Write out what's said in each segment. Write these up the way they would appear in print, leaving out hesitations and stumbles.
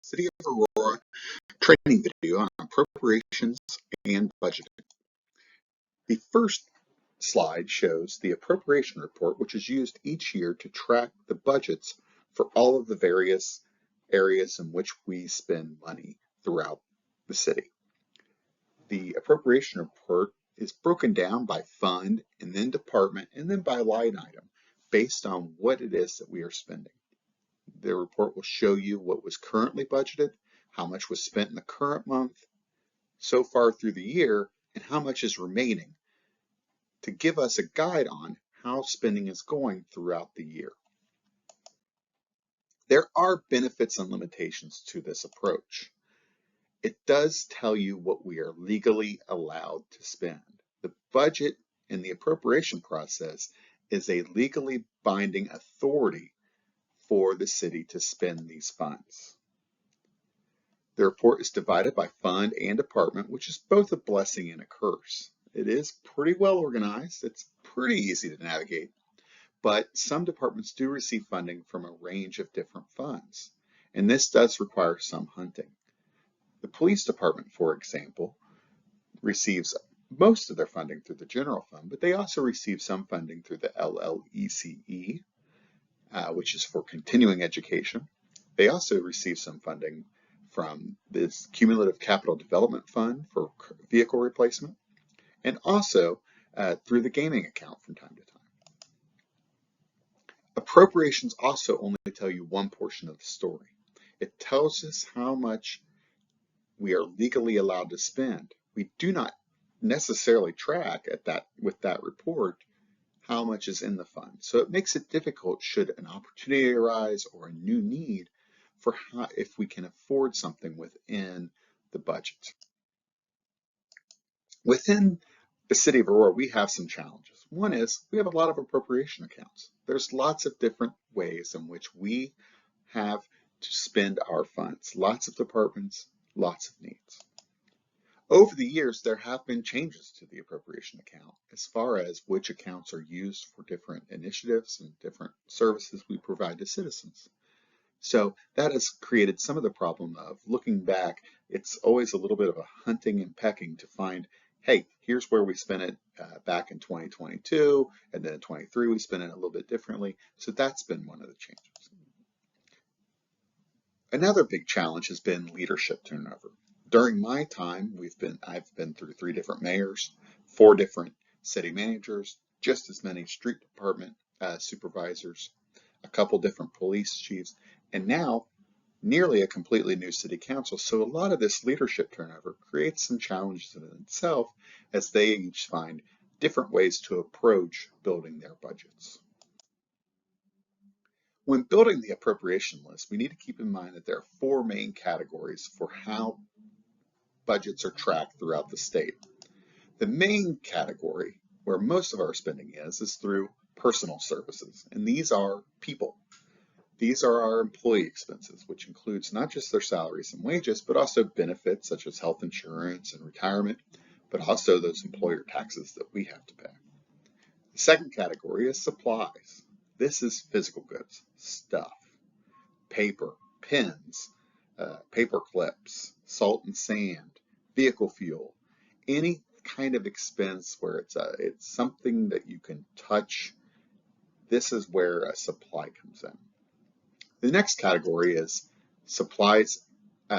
City of Aurora training video on appropriations and budgeting. The first slide shows the appropriation report, which is used each year to track the budgets for all of the various areas in which we spend money throughout the city. The appropriation report is broken down by fund and then department and then by line item based on what it is that we are spending. The report will show you what was currently budgeted, how much was spent in the current month, so far through the year, and how much is remaining to give us a guide on how spending is going throughout the year. There are benefits and limitations to this approach. It does tell you what we are legally allowed to spend. The budget and the appropriation process is a legally binding authority for the city to spend these funds. The report is divided by fund and department, which is both a blessing and a curse. It is pretty well organized. It's pretty easy to navigate, but some departments do receive funding from a range of different funds, and this does require some hunting. The police department, for example, receives most of their funding through the general fund, but they also receive some funding through the LLECE, which is for continuing education. They also receive some funding from this Cumulative Capital Development Fund for vehicle replacement, and also through the gaming account from time to time. Appropriations also only tell you one portion of the story. It tells us how much we are legally allowed to spend. We do not necessarily track with that report how much is in the fund. So it makes it difficult should an opportunity arise or a new need for if we can afford something within the budget. Within the City of Aurora, we have some challenges. One is we have a lot of appropriation accounts. There's lots of different ways in which we have to spend our funds. Lots of departments, lots of needs. Over the years, there have been changes to the appropriation account as far as which accounts are used for different initiatives and different services we provide to citizens. So that has created some of the problem of looking back. It's always a little bit of a hunting and pecking to find, hey, here's where we spent it back in 2022, and then in 23 we spent it a little bit differently. So that's been one of the changes. Another big challenge has been leadership turnover. During my time, I've been through 3 different mayors, 4 different city managers, just as many street department supervisors, a couple different police chiefs, and now nearly a completely new city council. So a lot of this leadership turnover creates some challenges in itself as they each find different ways to approach building their budgets. When building the appropriation list, we need to keep in mind that there are 4 main categories for how budgets are tracked throughout the state. The main category where most of our spending is through personal services, and these are people. These are our employee expenses, which includes not just their salaries and wages, but also benefits such as health insurance and retirement, but also those employer taxes that we have to pay. The second category is supplies. This is physical goods, stuff, paper, pens, paper clips, salt and sand, vehicle fuel, any kind of expense where it's something that you can touch. This is where a supply comes in. The next category is supplies,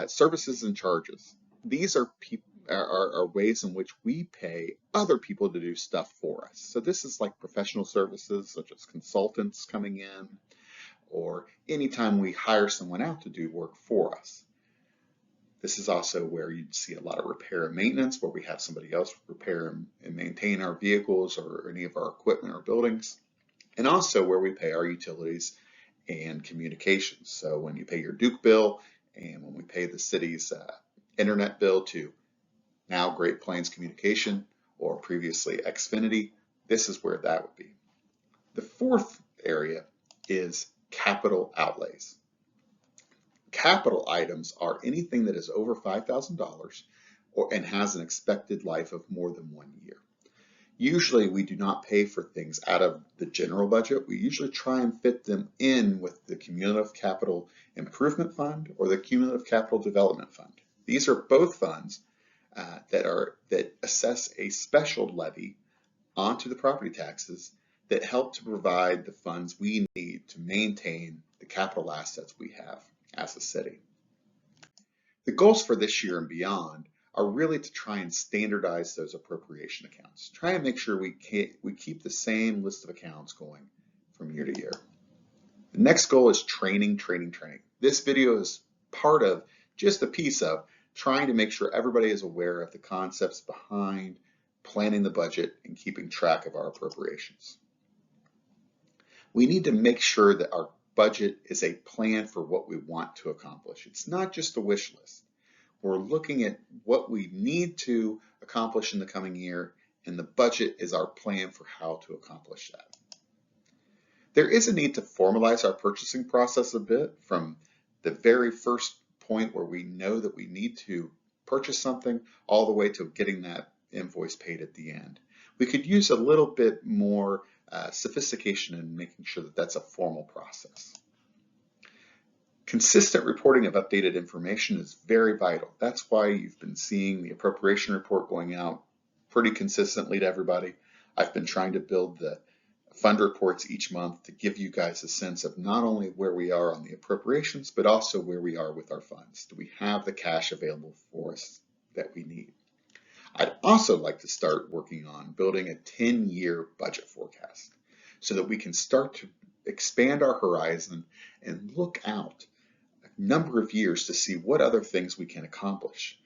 services and charges. These are ways in which we pay other people to do stuff for us. So this is like professional services such as consultants coming in, or anytime we hire someone out to do work for us. This is also where you'd see a lot of repair and maintenance, where we have somebody else repair and maintain our vehicles or any of our equipment or buildings, and also where we pay our utilities and communications. So when you pay your Duke bill and when we pay the city's internet bill to now Great Plains Communication or previously Xfinity, this is where that would be. The fourth area is capital outlays. Capital items are anything that is over $5,000 and has an expected life of more than 1 year. Usually we do not pay for things out of the general budget. We usually try and fit them in with the Cumulative Capital Improvement Fund or the Cumulative Capital Development Fund. These are both funds that assess a special levy onto the property taxes that help to provide the funds we need to maintain the capital assets we have as a city. The goals for this year and beyond are really to try and standardize those appropriation accounts. Try and make sure we keep the same list of accounts going from year to year. The next goal is training, training, training. This video is part of just a piece of trying to make sure everybody is aware of the concepts behind planning the budget and keeping track of our appropriations. We need to make sure that our budget is a plan for what we want to accomplish. It's not just a wish list. We're looking at what we need to accomplish in the coming year, and the budget is our plan for how to accomplish that. There is a need to formalize our purchasing process a bit from the very first point where we know that we need to purchase something all the way to getting that invoice paid at the end. We could use a little bit more sophistication in making sure that that's a formal process. Consistent reporting of updated information is very vital. That's why you've been seeing the appropriation report going out pretty consistently to everybody. I've been trying to build the fund reports each month to give you guys a sense of not only where we are on the appropriations, but also where we are with our funds. Do we have the cash available for us that we need? I'd also like to start working on building a 10-year budget forecast so that we can start to expand our horizon and look out a number of years to see what other things we can accomplish.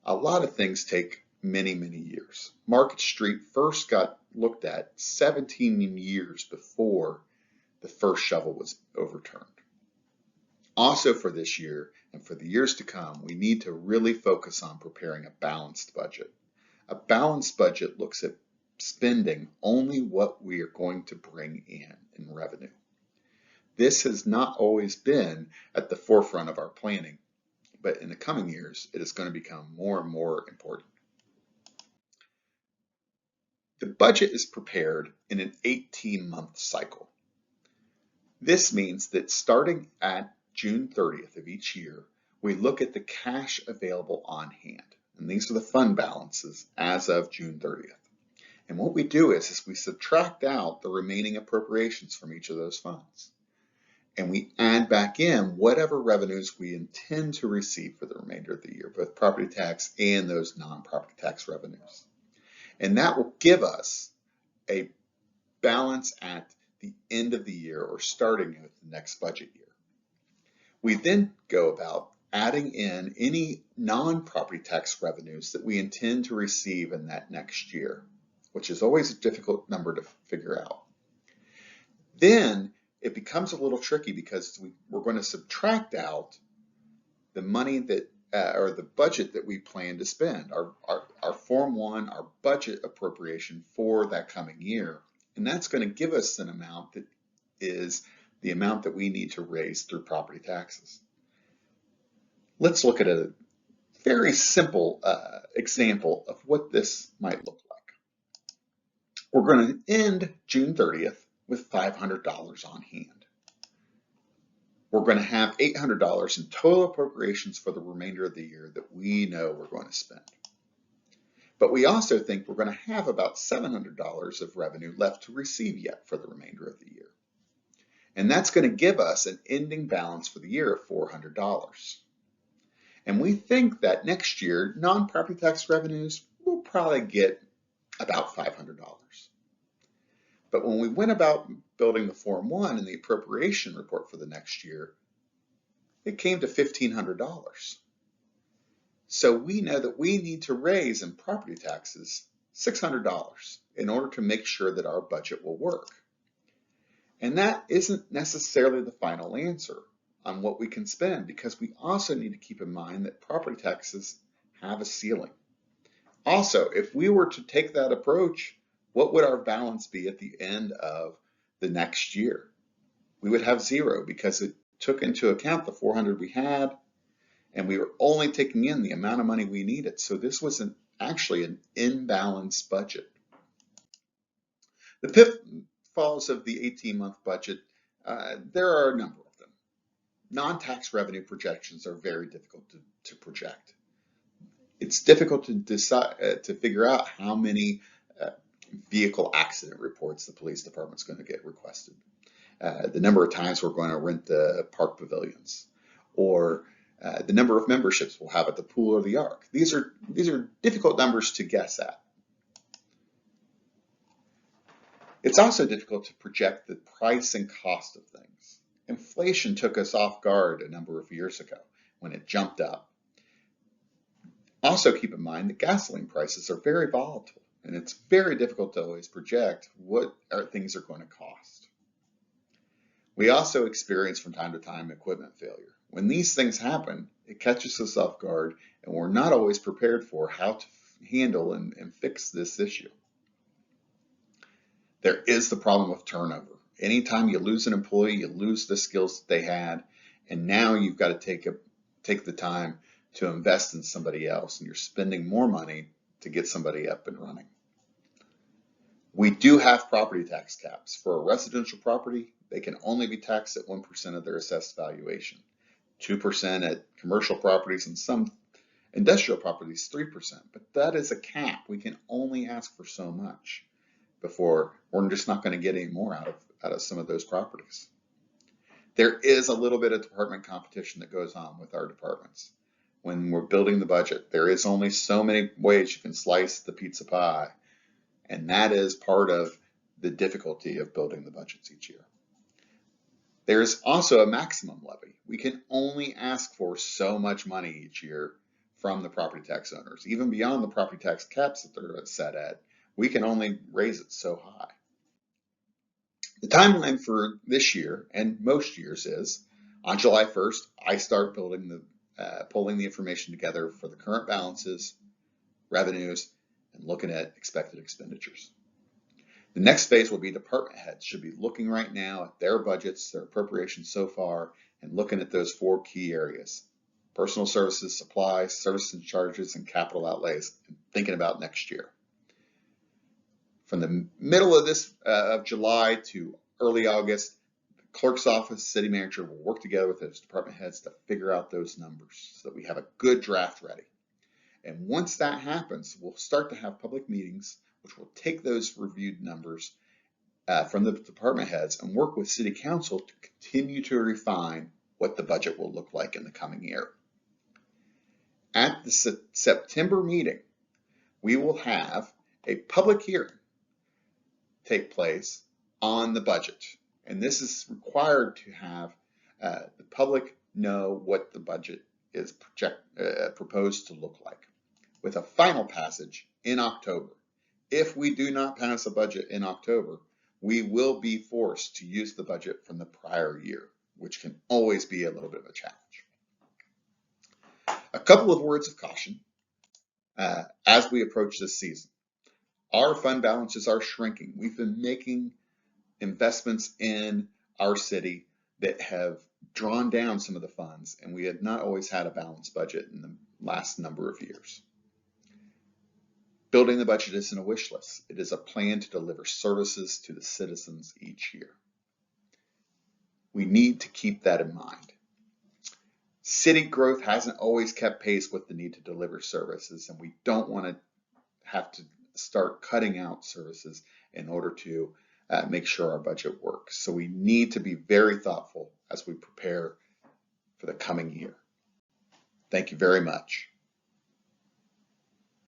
A lot of things take many, many years. Market Street first got looked at 17 years before the first shovel was overturned. Also for this year and for the years to come, we need to really focus on preparing a balanced budget. A balanced budget looks at spending only what we are going to bring in revenue. This has not always been at the forefront of our planning, but in the coming years, it is going to become more and more important. The budget is prepared in an 18-month cycle. This means that starting at June 30th of each year, we look at the cash available on hand. And these are the fund balances as of June 30th. And what we do is we subtract out the remaining appropriations from each of those funds. And we add back in whatever revenues we intend to receive for the remainder of the year, both property tax and those non-property tax revenues. And that will give us a balance at the end of the year or starting with the next budget year. We then go about adding in any non-property tax revenues that we intend to receive in that next year, which is always a difficult number to figure out. Then it becomes a little tricky because we're going to subtract out the money that or the budget that we plan to spend, our Form 1, our budget appropriation for that coming year. And that's going to give us an amount that is the amount that we need to raise through property taxes. Let's look at a very simple example of what this might look like. We're going to end June 30th with $500 on hand. We're going to have $800 in total appropriations for the remainder of the year that we know we're going to spend. But we also think we're going to have about $700 of revenue left to receive yet for the remainder of the year. And that's going to give us an ending balance for the year of $400. And we think that next year, non-property tax revenues will probably get about $500. But when we went about building the Form 1 and the appropriation report for the next year, it came to $1,500. So we know that we need to raise in property taxes $600 in order to make sure that our budget will work. And that isn't necessarily the final answer on what we can spend, because we also need to keep in mind that property taxes have a ceiling. Also, if we were to take that approach, what would our balance be at the end of the next year? We would have zero because it took into account the $400 we had, and we were only taking in the amount of money we needed. So this was actually an imbalanced budget. The pitfalls of the 18-month budget, there are a number of them. Non-tax revenue projections are very difficult to project. It's difficult to decide to figure out how many vehicle accident reports the police department's going to get requested. The number of times we're going to rent the park pavilions, or the number of memberships we'll have at the pool or the Ark. These are difficult numbers to guess at. It's also difficult to project the price and cost of things. Inflation took us off guard a number of years ago when it jumped up. Also keep in mind that gasoline prices are very volatile, and it's very difficult to always project what things are going to cost. We also experience from time to time equipment failure. When these things happen, it catches us off guard, and we're not always prepared for how to handle and fix this issue. There is the problem of turnover. Anytime you lose an employee, you lose the skills that they had, and now you've got to take the time to invest in somebody else, and you're spending more money to get somebody up and running. We do have property tax caps. For a residential property, they can only be taxed at 1% of their assessed valuation, 2% at commercial properties, and some industrial properties 3%. But that is a cap. We can only ask for so much before we're just not going to get any more out of some of those properties. There is a little bit of department competition that goes on with our departments. When we're building the budget, there is only so many ways you can slice the pizza pie, and that is part of the difficulty of building the budgets each year. There's also a maximum levy. We can only ask for so much money each year from the property tax owners. Even beyond the property tax caps that they're set at, we can only raise it so high. The timeline for this year and most years is on July 1st, I start pulling the information together for the current balances, revenues, and looking at expected expenditures. The next phase will be department heads should be looking right now at their budgets, their appropriations so far, and looking at those 4 key areas: personal services, supplies, services and charges, and capital outlays, and thinking about next year. From the middle of July to early August, the clerk's office, city manager will work together with those department heads to figure out those numbers so that we have a good draft ready. And once that happens, we'll start to have public meetings, which will take those reviewed numbers from the department heads and work with city council to continue to refine what the budget will look like in the coming year. At the September meeting, we will have a public hearing take place on the budget. And this is required to have the public know what the budget is proposed to look like, with a final passage in October. If we do not pass a budget in October, we will be forced to use the budget from the prior year, which can always be a little bit of a challenge. A couple of words of caution as we approach this season. Our fund balances are shrinking. We've been making investments in our city that have drawn down some of the funds, and we have not always had a balanced budget in the last number of years. Building the budget isn't a wish list. It is a plan to deliver services to the citizens each year. We need to keep that in mind. City growth hasn't always kept pace with the need to deliver services, and we don't want to have to start cutting out services in order to make sure our budget works. So we need to be very thoughtful as we prepare for the coming year. Thank you very much.